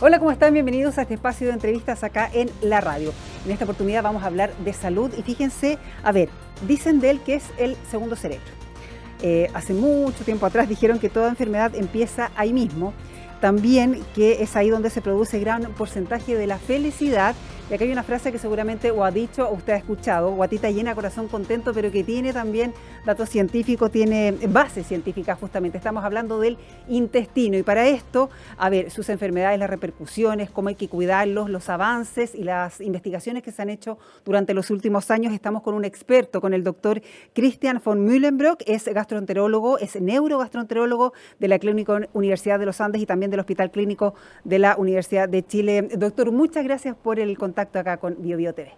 Hola, ¿cómo están? Bienvenidos a este espacio de entrevistas acá en la radio. En esta oportunidad vamos a hablar de salud y fíjense, dicen de él que es el segundo cerebro. Hace mucho tiempo atrás dijeron que toda enfermedad empieza ahí mismo. También que es ahí donde se produce gran porcentaje de la felicidad. Y acá hay una frase que seguramente o ha dicho o usted ha escuchado: guatita llena, corazón contento, pero que tiene también datos científicos, tiene base científica justamente. Estamos hablando del intestino y para esto, sus enfermedades, las repercusiones, cómo hay que cuidarlos, los avances y las investigaciones que se han hecho durante los últimos años. Estamos con un experto, con el doctor Christian von Mühlenbrock, es gastroenterólogo, es neurogastroenterólogo de la Clínica Universidad de los Andes y también del Hospital Clínico de la Universidad de Chile. Doctor, muchas gracias por el contacto acá con BioBio TV.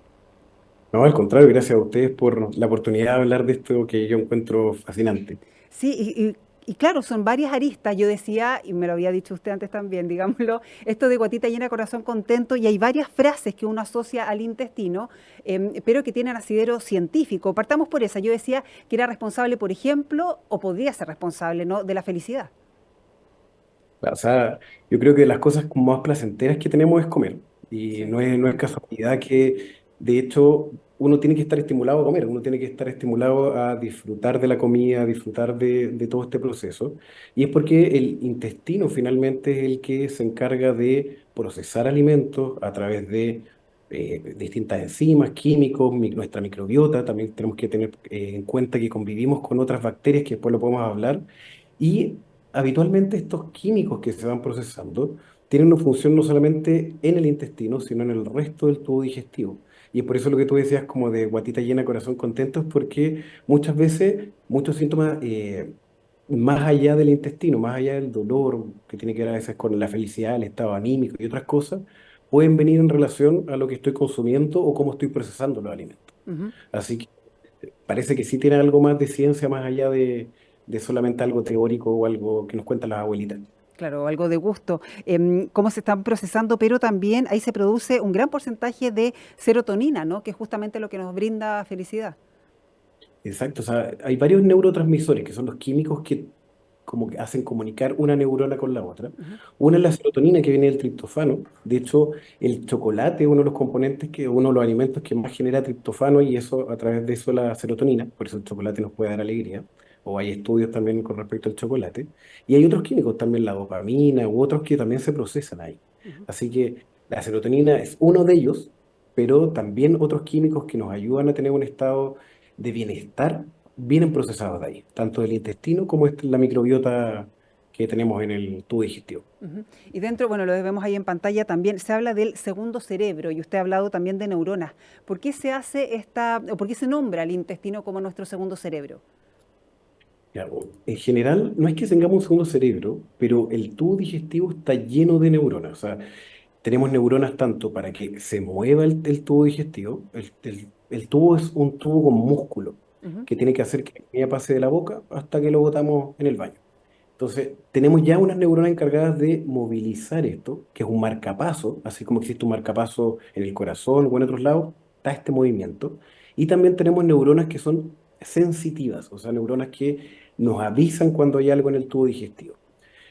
No, al contrario, gracias a ustedes por la oportunidad de hablar de esto que yo encuentro fascinante. Sí, y claro, son varias aristas. Yo decía, y me lo había dicho usted antes también, digámoslo, esto de guatita llena, corazón contento, y hay varias frases que uno asocia al intestino, pero que tienen asidero científico. Partamos por esa. Yo decía que era responsable, por ejemplo, o podría ser responsable, ¿no?, de la felicidad. O sea, yo creo que de las cosas como más placenteras que tenemos es comer. Y Sí. no es casualidad que, de hecho, uno tiene que estar estimulado a comer, uno tiene que estar estimulado a disfrutar de la comida, a disfrutar de todo este proceso. Y es porque el intestino finalmente es el que se encarga de procesar alimentos a través de distintas enzimas, químicos, nuestra microbiota. También tenemos que tener en cuenta que convivimos con otras bacterias que después lo podemos hablar. Y habitualmente estos químicos que se van procesando tienen una función no solamente en el intestino, sino en el resto del tubo digestivo. Y es por eso lo que tú decías como de guatita llena, corazón contento, es porque muchas veces muchos síntomas más allá del intestino, más allá del dolor, que tiene que ver a veces con la felicidad, el estado anímico y otras cosas, pueden venir en relación a lo que estoy consumiendo o cómo estoy procesando los alimentos. Ujú. Así que parece que sí tiene algo más de ciencia más allá de solamente algo teórico o algo que nos cuentan las abuelitas. Claro, algo de gusto. Cómo se están procesando, pero también ahí se produce un gran porcentaje de serotonina, ¿no?, que es justamente lo que nos brinda felicidad. Exacto, o sea, hay varios neurotransmisores que son los químicos que como que hacen comunicar una neurona con la otra. Ujú. Una es la serotonina que viene del triptofano. De hecho, el chocolate es uno de los componentes uno de los alimentos que más genera triptofano y eso a través de eso la serotonina. Por eso el chocolate nos puede dar alegría. O hay estudios también con respecto al chocolate. Y hay otros químicos también, la dopamina u otros que también se procesan ahí. Ujú. Así que la serotonina es uno de ellos, pero también otros químicos que nos ayudan a tener un estado de bienestar vienen procesados de ahí, tanto del intestino como la microbiota que tenemos en el tubo digestivo. Ujú. Y dentro, bueno, lo vemos ahí en pantalla también, se habla del segundo cerebro y usted ha hablado también de neuronas. ¿Por qué se hace o por qué se nombra el intestino como nuestro segundo cerebro? Ya, en general, no es que tengamos un segundo cerebro, pero el tubo digestivo está lleno de neuronas. O sea, tenemos neuronas tanto para que se mueva el tubo digestivo. El tubo es un tubo con músculo Ujú. que tiene que hacer que la comida pase de la boca hasta que lo botamos en el baño. Entonces, tenemos ya unas neuronas encargadas de movilizar esto, que es un marcapaso, así como existe un marcapaso en el corazón o en otros lados, está este movimiento. Y también tenemos neuronas que son sensitivas, o sea, neuronas que nos avisan cuando hay algo en el tubo digestivo.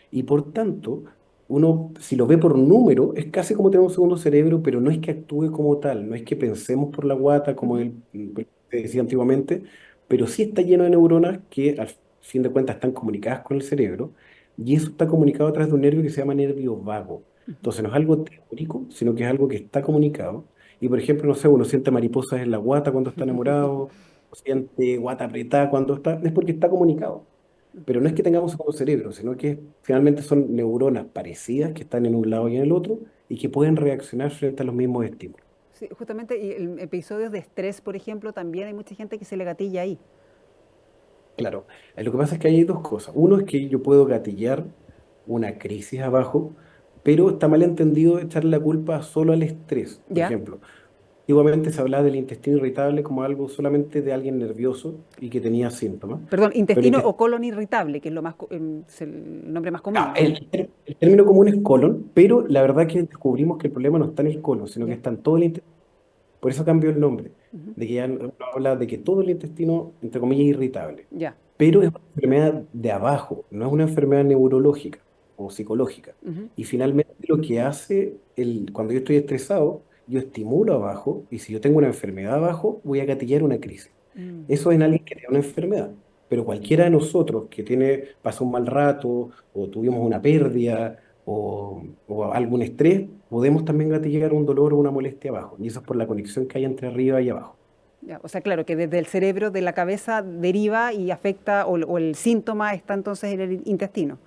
Y por tanto, uno, si lo ve por número, es casi como tener un segundo cerebro, pero no es que actúe como tal, no es que pensemos por la guata, como Ujú. él se decía antiguamente, pero sí está lleno de neuronas que al fin de cuentas están comunicadas con el cerebro, y eso está comunicado a través de un nervio que se llama nervio vago. Entonces no es algo teórico, sino que es algo que está comunicado. Y por ejemplo, no sé, uno siente mariposas en la guata cuando está enamorado, o siente guata apretada cuando está, es porque está comunicado. Pero no es que tengamos un solo cerebro, sino que finalmente son neuronas parecidas que están en un lado y en el otro y que pueden reaccionar frente a los mismos estímulos. Sí, justamente, y en episodios de estrés, por ejemplo, también hay mucha gente que se le gatilla ahí. Claro, lo que pasa es que hay dos cosas. Uno es que yo puedo gatillar una crisis abajo, pero está mal entendido echarle la culpa solo al estrés. Por ¿Ya? ejemplo, antiguamente se hablaba del intestino irritable como algo solamente de alguien nervioso y que tenía síntomas, Perdón, pero intestino o colon irritable, que es lo más, es el nombre más común, ¿no? el término común es colon, pero la verdad que descubrimos que el problema no está en el colon, sino que ¿Ya? está en todo el intestino. Por eso cambió el nombre, Ujú. de que ya uno habla de que todo el intestino, entre comillas, es irritable. Ya. Pero es una enfermedad de abajo, no es una enfermedad neurológica o psicológica. Ujú. Y finalmente lo que hace, cuando yo estoy estresado, yo estimulo abajo y si yo tengo una enfermedad abajo, voy a gatillar una crisis. Mm. Eso en alguien que tiene una enfermedad. Pero cualquiera de nosotros que pasó un mal rato o tuvimos una pérdida o algún estrés, podemos también gatillar un dolor o una molestia abajo. Y eso es por la conexión que hay entre arriba y abajo. Ya, o sea, claro, que desde el cerebro, de la cabeza, deriva y afecta, o el síntoma está entonces en el intestino.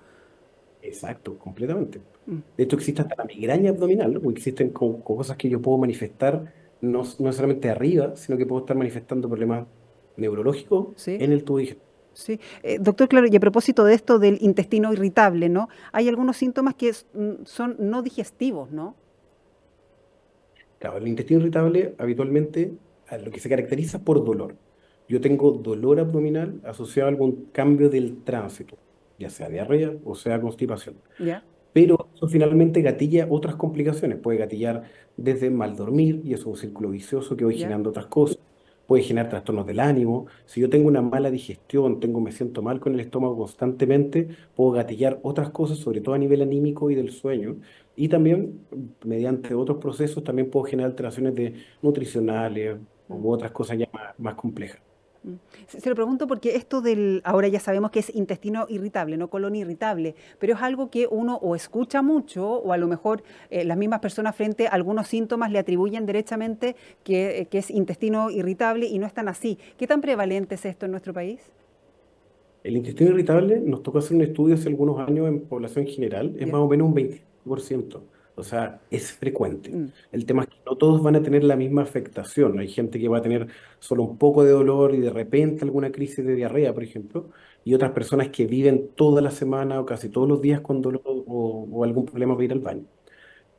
Exacto, completamente. Mm. De hecho, existe hasta la migraña abdominal, o existen cosas que yo puedo manifestar, no solamente arriba, sino que puedo estar manifestando problemas neurológicos Sí, en el tubo digestivo. sí. Doctor, claro, y a propósito de esto del intestino irritable, ¿no? Hay algunos síntomas que son no digestivos, ¿no? Claro, el intestino irritable habitualmente lo que se caracteriza por dolor. Yo tengo dolor abdominal asociado a algún cambio del tránsito, ya sea diarrea o sea constipación. Ya, Pero eso finalmente gatilla otras complicaciones. Puede gatillar desde mal dormir, y eso es un círculo vicioso que voy ya. generando otras cosas. Puede generar trastornos del ánimo. Si yo tengo una mala digestión, me siento mal con el estómago constantemente, puedo gatillar otras cosas, sobre todo a nivel anímico y del sueño. Y también, mediante otros procesos, también puedo generar alteraciones nutricionales Mm. u otras cosas ya más complejas. Mm. Se lo pregunto porque esto ahora ya sabemos que es intestino irritable, no colon irritable, pero es algo que uno o escucha mucho o a lo mejor las mismas personas frente a algunos síntomas le atribuyen derechamente que es intestino irritable y no es tan así. ¿Qué tan prevalente es esto en nuestro país? El intestino irritable nos tocó hacer un estudio hace algunos años en población general, es ¿Ya? más o menos un 25%. O sea, es frecuente. Mm. El tema es que no todos van a tener la misma afectación. Hay gente que va a tener solo un poco de dolor y de repente alguna crisis de diarrea, por ejemplo, y otras personas que viven toda la semana o casi todos los días con dolor o algún problema para ir al baño,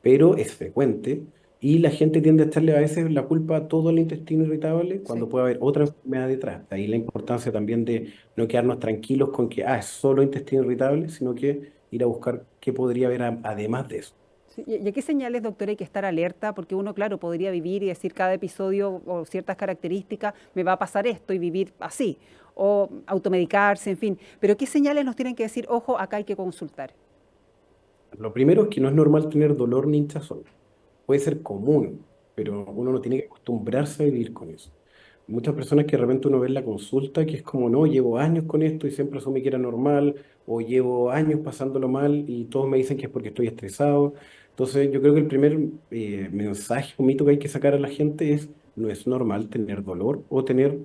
pero es frecuente y la gente tiende a echarle a veces la culpa a todo el intestino irritable Sí. cuando puede haber otra enfermedad detrás. De ahí la importancia también de no quedarnos tranquilos con que es solo intestino irritable, sino que ir a buscar qué podría haber además de eso. Sí, ¿y a qué señales, doctora, hay que estar alerta? Porque uno, claro, podría vivir y decir cada episodio o ciertas características, me va a pasar esto y vivir así, o automedicarse, en fin. Pero ¿qué señales nos tienen que decir, ojo, acá hay que consultar? Lo primero es que no es normal tener dolor ni hinchazón. Puede ser común, pero uno no tiene que acostumbrarse a vivir con eso. Muchas personas que de repente uno ve en la consulta que es como, no, llevo años con esto y siempre asumí que era normal, o llevo años pasándolo mal y todos me dicen que es porque estoy estresado. Entonces, yo creo que el primer mensaje o mito que hay que sacar a la gente es, no es normal tener dolor o tener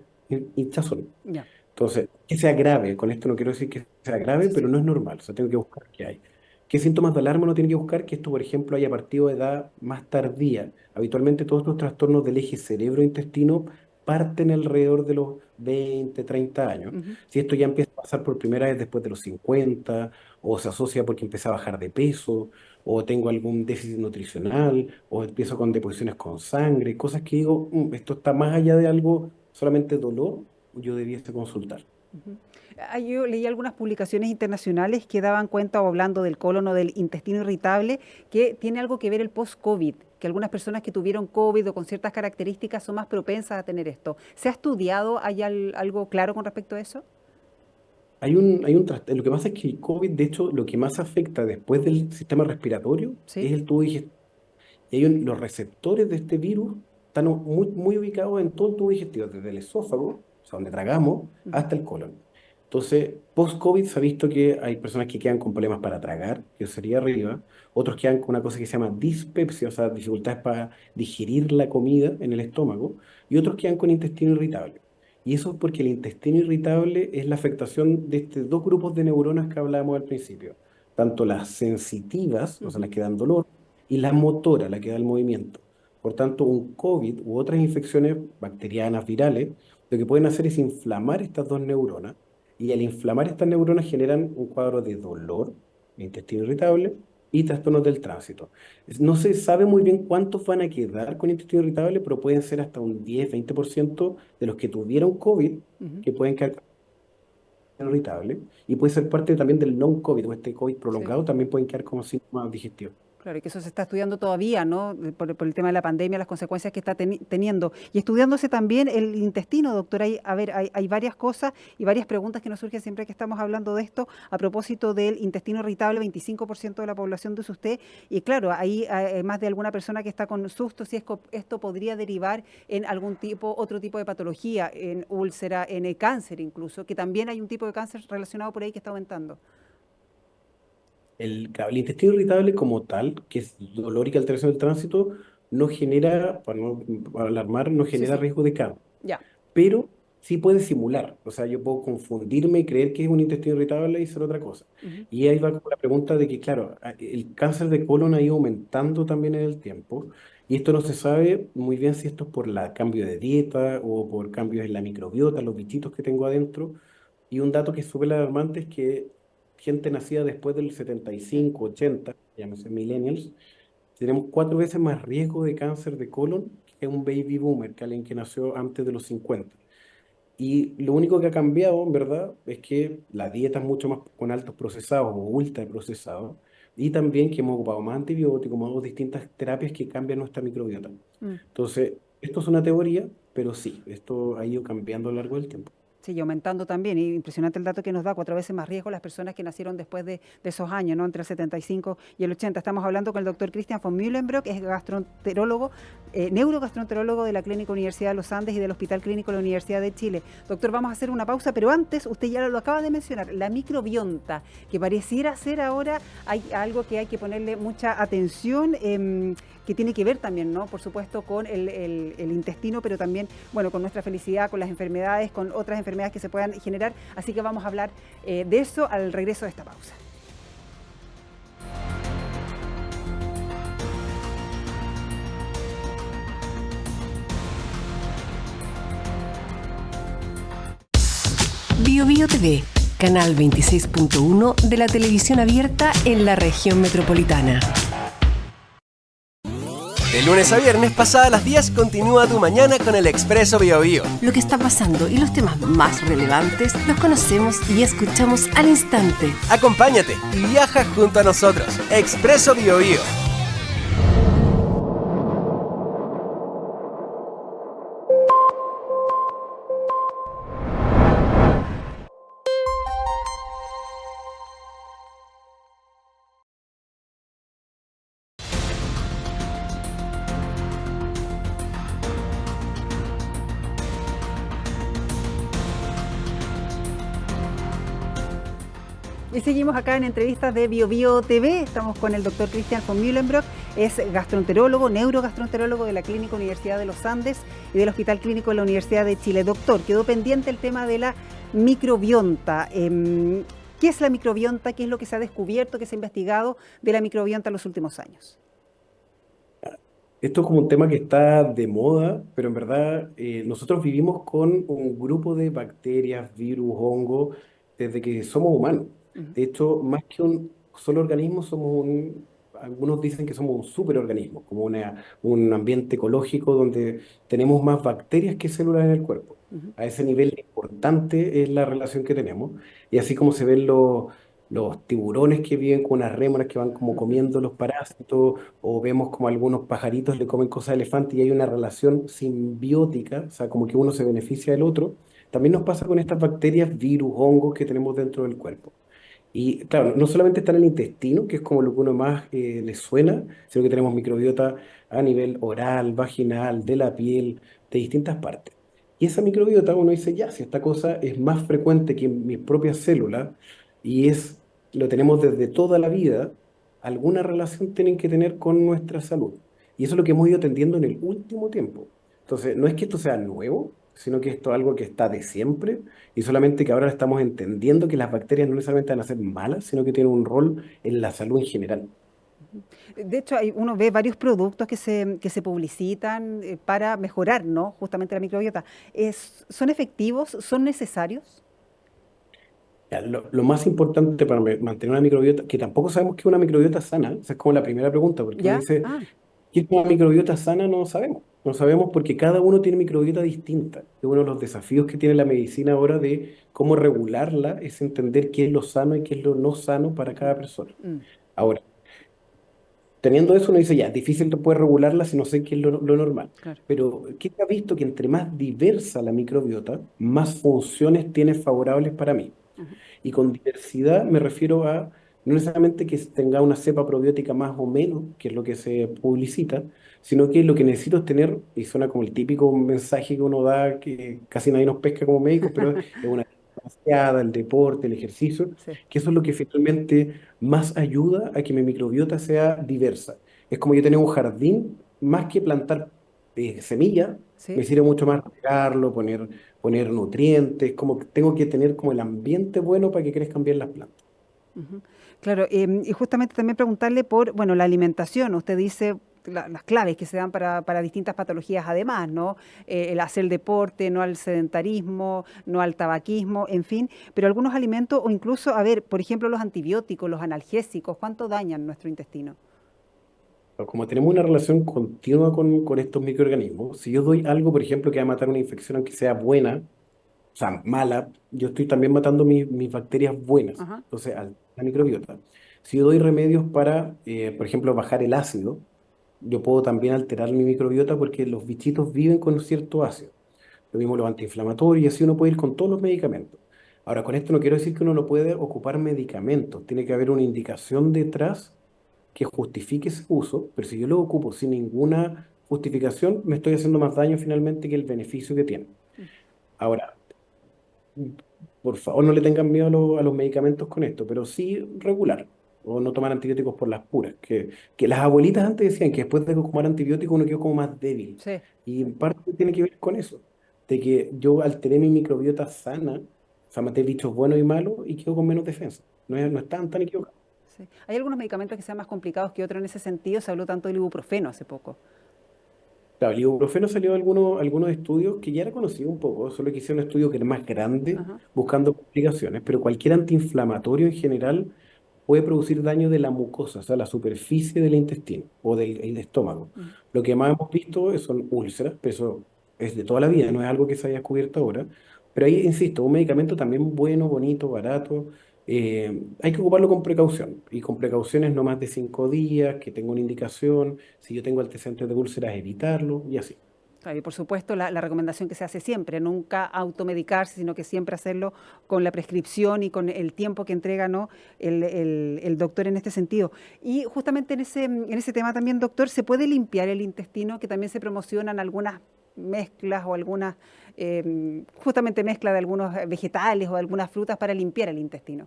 hinchazón. Ya, Entonces, que sea grave, con esto no quiero decir que sea grave, sí, pero sí. no es normal, o sea, tengo que buscar qué hay. ¿Qué síntomas de alarma uno tiene que buscar? Que esto, por ejemplo, haya partido de edad más tardía. Habitualmente todos estos trastornos del eje cerebro-intestino parten alrededor de los 20, 30 años. Ujú. Si esto ya empieza a pasar por primera vez después de los 50, o se asocia porque empecé a bajar de peso, o tengo algún déficit nutricional, o empiezo con deposiciones con sangre, cosas que digo, esto está más allá de algo solamente dolor, yo debiese consultar". Ujú. Yo leí algunas publicaciones internacionales que daban cuenta o hablando del colon o del intestino irritable, que tiene algo que ver el post-COVID, que algunas personas que tuvieron COVID o con ciertas características son más propensas a tener esto. ¿Se ha estudiado? ¿Hay algo claro con respecto a eso? Lo que pasa es que el COVID, de hecho, lo que más afecta después del sistema respiratorio Sí. es el tubo digestivo. Y los receptores de este virus están muy, muy ubicados en todo el tubo digestivo, desde el esófago, o sea, donde tragamos, Ujú. hasta el colon. Entonces, post-COVID se ha visto que hay personas que quedan con problemas para tragar, que sería arriba, otros quedan con una cosa que se llama dispepsia, o sea, dificultades para digerir la comida en el estómago, y otros quedan con intestino irritable. Y eso es porque el intestino irritable es la afectación de estos dos grupos de neuronas que hablábamos al principio, tanto las sensitivas, o sea, las Ujú. que dan dolor, y la motora, la que da el movimiento. Por tanto, un COVID u otras infecciones bacterianas, virales, lo que pueden hacer es inflamar estas dos neuronas y al inflamar estas neuronas generan un cuadro de dolor, intestino irritable y trastornos del tránsito. No se sabe muy bien cuántos van a quedar con intestino irritable, pero pueden ser hasta un 10-20% de los que tuvieron COVID Ujú. que pueden quedar con intestino irritable y puede ser parte también del long COVID o este COVID Sí. prolongado, también pueden quedar como síntomas digestivos. Claro, y que eso se está estudiando todavía, ¿no? Por el tema de la pandemia, las consecuencias que está teniendo. Y estudiándose también el intestino, doctora. A ver, hay varias cosas y varias preguntas que nos surgen siempre que estamos hablando de esto, a propósito del intestino irritable, 25% de la población, dice usted. Y claro, ahí hay más de alguna persona que está con susto si esto podría derivar en otro tipo de patología, en úlcera, en el cáncer incluso, que también hay un tipo de cáncer relacionado por ahí que está aumentando. Claro, el intestino irritable como tal, que es dolor y alteración del tránsito, no genera, para no alarmar, no Sí, genera sí, riesgo de cáncer, ya. pero sí puede simular. O sea, yo puedo confundirme y creer que es un intestino irritable y ser otra cosa. Ujú, Y ahí va con la pregunta de que, claro, el cáncer de colon ha ido aumentando también en el tiempo. Y esto no se sabe muy bien si esto es por el cambio de dieta o por cambios en la microbiota, los bichitos que tengo adentro. Y un dato que es súper alarmante es que gente nacida después del sí. 75, 80, llámese millennials, tenemos 4 veces más riesgo de cáncer de colon que un baby boomer, que alguien que nació antes de los 50. Y lo único que ha cambiado, en verdad, es que la dieta es mucho más con altos procesados o ultra procesados, y también que hemos ocupado más antibióticos, hemos dado distintas terapias que cambian nuestra microbiota. Mm. Entonces, esto es una teoría, pero sí, esto ha ido cambiando a lo largo del tiempo. Sí, y aumentando también. Y impresionante el dato que nos da, 4 veces más riesgo las personas que nacieron después de esos años, ¿no? Entre el 75 y el 80. Estamos hablando con el doctor Christian von Mühlenbrock, es gastroenterólogo, neurogastroenterólogo de la Clínica Universidad de los Andes y del Hospital Clínico de la Universidad de Chile. Doctor, vamos a hacer una pausa, pero antes, usted ya lo acaba de mencionar, la microbionta, que pareciera ser ahora hay algo que hay que ponerle mucha atención, que tiene que ver también, ¿no? Por supuesto, con el intestino, pero también, bueno, con nuestra felicidad, con las enfermedades, con otras enfermedades que se puedan generar. Así que vamos a hablar de eso al regreso de esta pausa. Bio Bio TV, canal 26.1 de la televisión abierta en la región metropolitana. De lunes a viernes, pasadas las 10, continúa tu mañana con el Expreso Bio Bio. Lo que está pasando y los temas más relevantes los conocemos y escuchamos al instante. Acompáñate y viaja junto a nosotros. Expreso Bio Bio. Y seguimos acá en entrevistas de Bio Bio TV. Estamos con el doctor Christian von Mühlenbrock, es gastroenterólogo, neurogastroenterólogo de la Clínica Universidad de los Andes y del Hospital Clínico de la Universidad de Chile. Doctor, quedó pendiente el tema de la microbionta. ¿Qué es la microbionta? ¿Qué es lo que se ha descubierto, que se ha investigado de la microbionta en los últimos años? Esto es como un tema que está de moda, pero en verdad nosotros vivimos con un grupo de bacterias, virus, hongos, desde que somos humanos. Ujú, De hecho, más que un solo organismo, algunos dicen que somos un superorganismo, como un ambiente ecológico donde tenemos más bacterias que células en el cuerpo. ujú, A ese nivel importante es la relación que tenemos. Y así como se ven los tiburones que viven con unas rémoras que van como ujú. comiendo los parásitos, o vemos como algunos pajaritos le comen cosas a elefantes y hay una relación simbiótica, o sea, como que uno se beneficia del otro. También nos pasa con estas bacterias, virus, hongos que tenemos dentro del cuerpo. Y claro, no solamente está en el intestino, que es como lo que uno más le suena, sino que tenemos microbiota a nivel oral, vaginal, de la piel, de distintas partes. Y esa microbiota uno dice, ya, si esta cosa es más frecuente que en mis propias células y lo tenemos desde toda la vida, alguna relación tienen que tener con nuestra salud. Y eso es lo que hemos ido atendiendo en el último tiempo. Entonces, no es que esto sea nuevo, sino que esto es algo que está de siempre y solamente que ahora estamos entendiendo que las bacterias no necesariamente van a ser malas, sino que tienen un rol en la salud en general. De hecho, uno ve varios productos que se publicitan para mejorar, ¿no? Justamente la microbiota. ¿Son efectivos? ¿Son necesarios? Ya, lo más importante para mantener una microbiota, que tampoco sabemos que es una microbiota sana, esa es como la primera pregunta, porque uno ¿Ya? dice, Ah, ¿qué es una microbiota sana? No sabemos. No sabemos porque cada uno tiene microbiota distinta. Es uno de los desafíos que tiene la medicina ahora de cómo regularla, es entender qué es lo sano y qué es lo no sano para cada persona. mm, Ahora, Teniendo eso, uno dice, ya, difícil de poder regularla si no sé qué es lo normal. Claro. Pero, ¿qué se ha visto? Que entre más diversa la microbiota, más funciones tiene favorables para mí. Ujú. Y con diversidad me refiero a no necesariamente que tenga una cepa probiótica más o menos, que es lo que se publicita, sino que lo que necesito es tener, y suena como el típico mensaje que uno da, que casi nadie nos pesca como médicos, pero es una balanceada, el deporte, el ejercicio, Sí, que eso es lo que finalmente más ayuda a que mi microbiota sea diversa. Es como yo tener un jardín, más que plantar semillas, me sí. sirve mucho más regarlo, poner nutrientes, como que tengo que tener como el ambiente bueno para que crezcan bien las plantas. Ujú. Claro, y justamente también preguntarle por, bueno, la alimentación. Usted dice las claves que se dan para distintas patologías además, ¿no? El hacer deporte, no al sedentarismo, no al tabaquismo, en fin, pero algunos alimentos o incluso, a ver, por ejemplo, los antibióticos, los analgésicos, ¿cuánto dañan nuestro intestino? Como tenemos una relación continua con estos microorganismos, si yo doy algo, por ejemplo, que va a matar una infección, aunque sea buena, o sea, mala, yo estoy también matando mis bacterias buenas, Ajá. entonces la microbiota. Si yo doy remedios para, por ejemplo, bajar el ácido, yo puedo también alterar mi microbiota porque los bichitos viven con cierto ácido. Lo mismo los antiinflamatorios, y así uno puede ir con todos los medicamentos. Ahora, con esto no quiero decir que uno no puede ocupar medicamentos, tiene que haber una indicación detrás que justifique ese uso, pero si yo lo ocupo sin ninguna justificación, me estoy haciendo más daño finalmente que el beneficio que tiene. Ahora, por favor, no le tengan miedo a los medicamentos con esto, pero sí regular. O no tomar antibióticos por las puras. Que las abuelitas antes decían que después de tomar antibióticos uno quedó como más débil. Sí. Y en parte tiene que ver con eso. De que yo alteré mi microbiota sana, o sea, maté bichos buenos y malos y quedo con menos defensa. No están tan equivocados. Sí. Hay algunos medicamentos que sean más complicados que otros en ese sentido. Se habló tanto del ibuprofeno hace poco. Claro, el ibuprofeno salió de algunos estudios que ya era conocido un poco, solo que hicieron un estudio que era más grande, Ajá. buscando complicaciones, pero cualquier antiinflamatorio en general puede producir daño de la mucosa, o sea, la superficie del intestino o del estómago. Ujú. Lo que más hemos visto son úlceras, pero eso es de toda la vida, no es algo que se haya descubierto ahora. Pero ahí, insisto, un medicamento también bueno, bonito, barato. Hay que ocuparlo con precaución, y con precauciones no más de 5 días, que tenga una indicación, si yo tengo antecedentes de úlceras, evitarlo y así. Claro, y por supuesto la recomendación que se hace siempre, nunca automedicarse, sino que siempre hacerlo con la prescripción y con el tiempo que entrega, ¿no? el doctor en este sentido. Y justamente en ese tema también, doctor, ¿se puede limpiar el intestino? Que también se promocionan algunas mezclas o algunas, justamente mezcla de algunos vegetales o de algunas frutas para limpiar el intestino.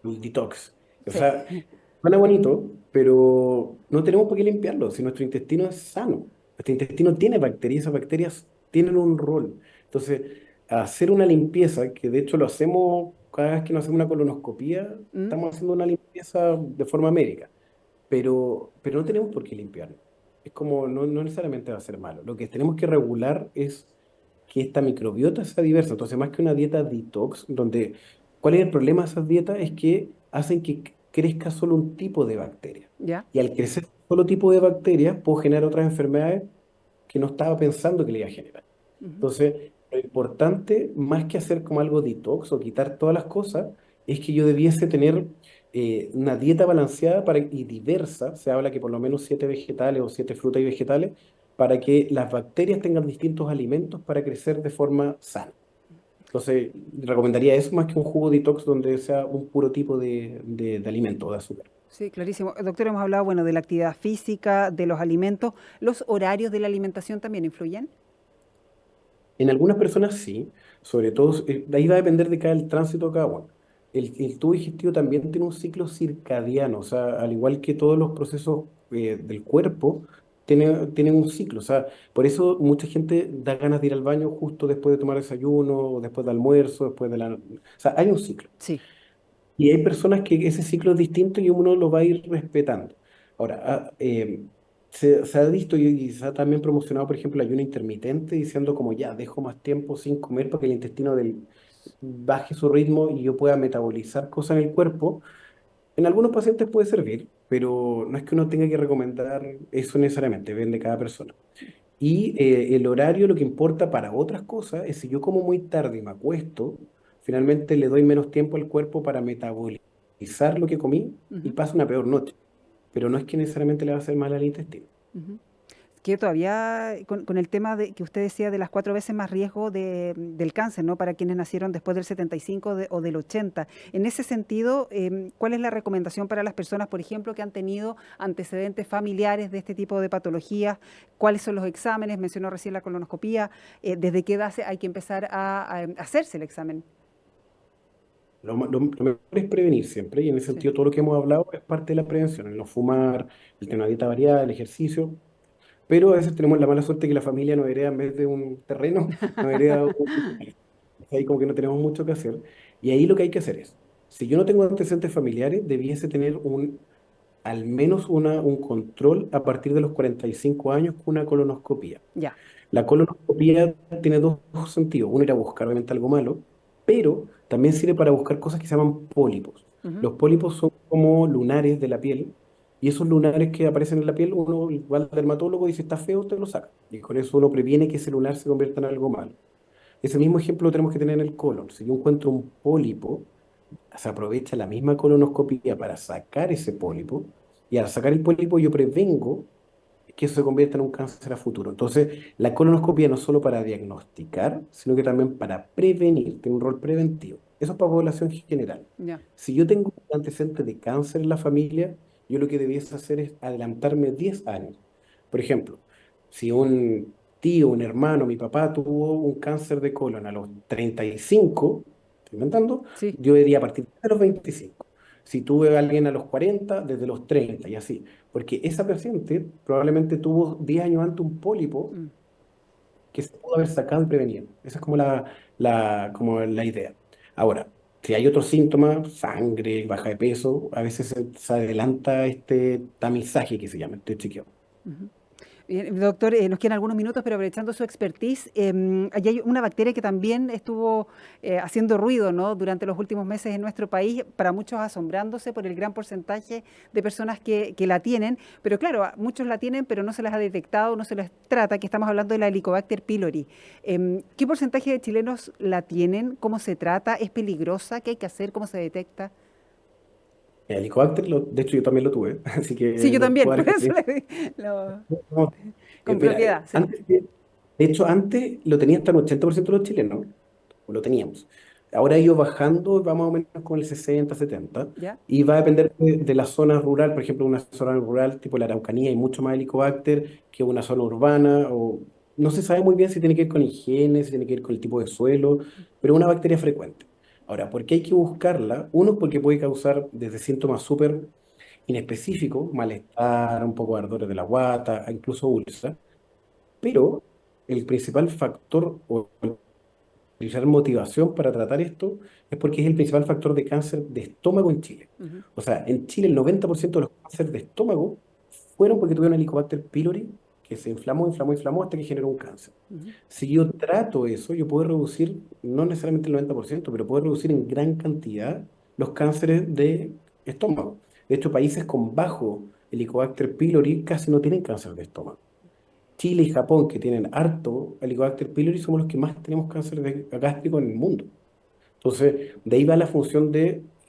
Un detox. O Sí, sea, suena bonito, pero no tenemos por qué limpiarlo si nuestro intestino es sano. Nuestro intestino tiene bacterias, y esas bacterias tienen un rol. Entonces, hacer una limpieza, que de hecho lo hacemos cada vez que nos hacemos una colonoscopía, ¿Mm? estamos haciendo una limpieza de forma médica, pero no tenemos por qué limpiarlo. Es como, no necesariamente va a ser malo. Lo que tenemos que regular es que esta microbiota sea diversa. Entonces, más que una dieta detox, donde, ¿cuál es el problema de esas dietas? Es que hacen que crezca solo un tipo de bacteria. ¿Ya? Y al crecer solo tipo de bacterias, puedo generar otras enfermedades que no estaba pensando que le iba a generar. Ujú. Entonces, lo importante, más que hacer como algo detox o quitar todas las cosas, es que yo debiese tener una dieta balanceada y diversa. Se habla que por lo menos 7 vegetales o 7 frutas y vegetales, para que las bacterias tengan distintos alimentos para crecer de forma sana. Entonces, recomendaría eso más que un jugo detox donde sea un puro tipo de alimento, de azúcar. Sí, clarísimo. Doctor, hemos hablado, bueno, de la actividad física, de los alimentos. ¿Los horarios de la alimentación también influyen? En algunas personas sí, sobre todo, de ahí va a depender de cada el tránsito de cada uno. El tubo digestivo también tiene un ciclo circadiano, o sea, al igual que todos los procesos del cuerpo, tienen un ciclo. O sea, por eso mucha gente da ganas de ir al baño justo después de tomar desayuno, o después de almuerzo, después de la... O sea, hay un ciclo. Sí. Y hay personas que ese ciclo es distinto y uno lo va a ir respetando. Ahora, se ha visto y se ha también promocionado, por ejemplo, el ayuno intermitente, diciendo como ya, dejo más tiempo sin comer para que el intestino baje su ritmo y yo pueda metabolizar cosas en el cuerpo. En algunos pacientes puede servir, pero no es que uno tenga que recomendar eso necesariamente, depende de cada persona. Y el horario, lo que importa para otras cosas, es si yo como muy tarde y me acuesto, finalmente le doy menos tiempo al cuerpo para metabolizar lo que comí y Ujú. paso una peor noche. pero no es que necesariamente le va a hacer mal al intestino. Ujú. Que todavía con el tema de que usted decía de las 4 veces más riesgo del cáncer, ¿no? Para quienes nacieron después del 75 o del 80. En ese sentido, ¿cuál es la recomendación para las personas, por ejemplo, que han tenido antecedentes familiares de este tipo de patologías? ¿Cuáles son los exámenes? Mencionó recién la colonoscopía. ¿Desde qué edad hay que empezar a hacerse el examen? Lo mejor es prevenir siempre, y en ese Sí. sentido todo lo que hemos hablado es parte de la prevención, el no fumar, el tener una dieta variada, el ejercicio, pero a veces tenemos la mala suerte que la familia nos hereda en vez de un terreno, nos hereda ahí como que no tenemos mucho que hacer, y ahí lo que hay que hacer es, si yo no tengo antecedentes familiares, debiese tener al menos un control a partir de los 45 años con una colonoscopia. Ya. La colonoscopia tiene dos sentidos. Uno, ir a buscar obviamente algo malo, pero también sirve para buscar cosas que se llaman pólipos. Ujú. Los pólipos son como lunares de la piel, y esos lunares que aparecen en la piel, uno igual al dermatólogo dice está feo, te lo saca. Y con eso uno previene que ese lunar se convierta en algo malo. Ese mismo ejemplo lo tenemos que tener en el colon. Si yo encuentro un pólipo, se aprovecha la misma colonoscopia para sacar ese pólipo, y al sacar el pólipo yo prevengo que eso se convierta en un cáncer a futuro. Entonces, la colonoscopia no es solo para diagnosticar, sino que también para prevenir, tiene un rol preventivo. Eso es para población general. Ya. Si yo tengo un antecedente de cáncer en la familia, yo lo que debiese hacer es adelantarme 10 años. Por ejemplo, si un tío, un hermano, mi papá tuvo un cáncer de colon a los 35, estoy inventando, Sí. yo debería partir de los 25. Si tuve a alguien a los 40, desde los 30 y así. Porque esa paciente probablemente tuvo 10 años antes un pólipo Mm. que se pudo haber sacado y prevenido. Esa es como la idea. Ahora, si hay otros síntomas, sangre, baja de peso, a veces se adelanta este tamizaje que se llama, este chequeo. Ujú. Bien, doctor, nos quedan algunos minutos, pero aprovechando su expertise, allí hay una bacteria que también estuvo haciendo ruido, ¿no? Durante los últimos meses en nuestro país, para muchos asombrándose por el gran porcentaje de personas que la tienen, pero claro, muchos la tienen, pero no se las ha detectado, no se les trata, que estamos hablando de la Helicobacter pylori. ¿Qué porcentaje de chilenos la tienen? ¿Cómo se trata? ¿Es peligrosa? ¿Qué hay que hacer? ¿Cómo se detecta? El Helicobacter, de hecho, yo también lo tuve, así Sí, que yo lo también, puedo dar por eso experiencia. No, con mira, propiedad, sí. de hecho, antes lo tenía hasta el 80% de los chilenos, o lo teníamos. Ahora ha ido bajando, va más o menos con el 60, 70, ¿Ya? y va a depender de la zona rural. Por ejemplo, una zona rural tipo la Araucanía hay mucho más Helicobacter que una zona urbana, o no se sabe muy bien si tiene que ver con higiene, si tiene que ver con el tipo de suelo, pero es una bacteria frecuente. Ahora, ¿por qué hay que buscarla? Uno, porque puede causar desde síntomas súper inespecíficos, malestar, un poco de ardores de la guata, incluso úlceras, pero el principal factor o utilizar motivación para tratar esto es porque es el principal factor de cáncer de estómago en Chile. Ujú. O sea, en Chile el 90% de los cánceres de estómago fueron porque tuvieron Helicobacter pylori que se inflamó hasta que generó un cáncer. Ujú. Si yo trato eso, yo puedo reducir, no necesariamente el 90%, pero puedo reducir en gran cantidad los cánceres de estómago. De hecho, países con bajo Helicobacter pylori casi no tienen cáncer de estómago. Chile y Japón, que tienen harto Helicobacter pylori, somos los que más tenemos cáncer gástrico en el mundo. Entonces, de ahí va la función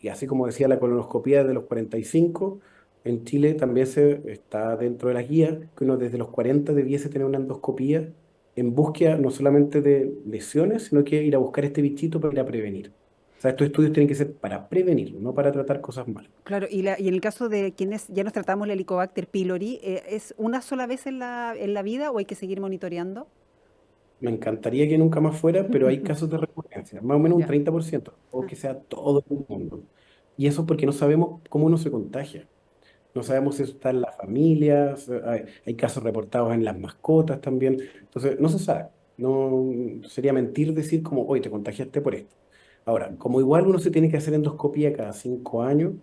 y así como decía la colonoscopía de los 45, en Chile también está dentro de las guías que uno desde los 40 debiese tener una endoscopía en búsqueda no solamente de lesiones, sino que ir a buscar este bichito para ir a prevenir. O sea, estos estudios tienen que ser para prevenir, no para tratar cosas malas. Claro, y en el caso de quienes ya nos tratamos la Helicobacter pylori, ¿es una sola vez en la vida o hay que seguir monitoreando? Me encantaría que nunca más fuera, pero hay casos de recurrencia, más o menos un Ya. 30%, o Ah. que sea todo el mundo. Y eso porque no sabemos cómo uno se contagia. No sabemos si eso está en la familia, hay casos reportados en las mascotas también. Entonces, no se sabe. No, sería mentir decir como, hoy te contagiaste por esto. Ahora, como igual uno se tiene que hacer endoscopía cada 5 años,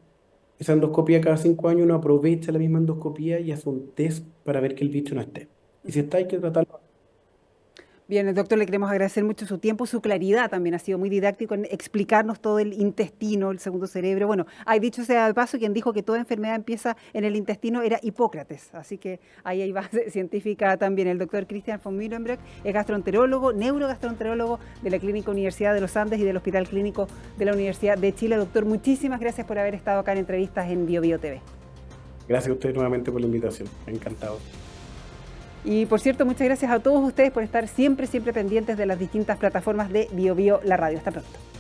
esa endoscopía cada 5 años uno aprovecha la misma endoscopía y hace un test para ver que el bicho no esté. Y si Ujú. está, hay que tratarlo. Bien, doctor, le queremos agradecer mucho su tiempo, su claridad también ha sido muy didáctico en explicarnos todo el intestino, el segundo cerebro. Bueno, hay dicho sea de paso, quien dijo que toda enfermedad empieza en el intestino era Hipócrates, así que ahí hay base científica también. El doctor Christian von Mühlenbroek es gastroenterólogo, neurogastroenterólogo de la Clínica Universidad de los Andes y del Hospital Clínico de la Universidad de Chile. Doctor, muchísimas gracias por haber estado acá en entrevistas en BioBio TV. Gracias a ustedes nuevamente por la invitación. Encantado. Y por cierto, muchas gracias a todos ustedes por estar siempre pendientes de las distintas plataformas de BioBio La Radio. Hasta pronto.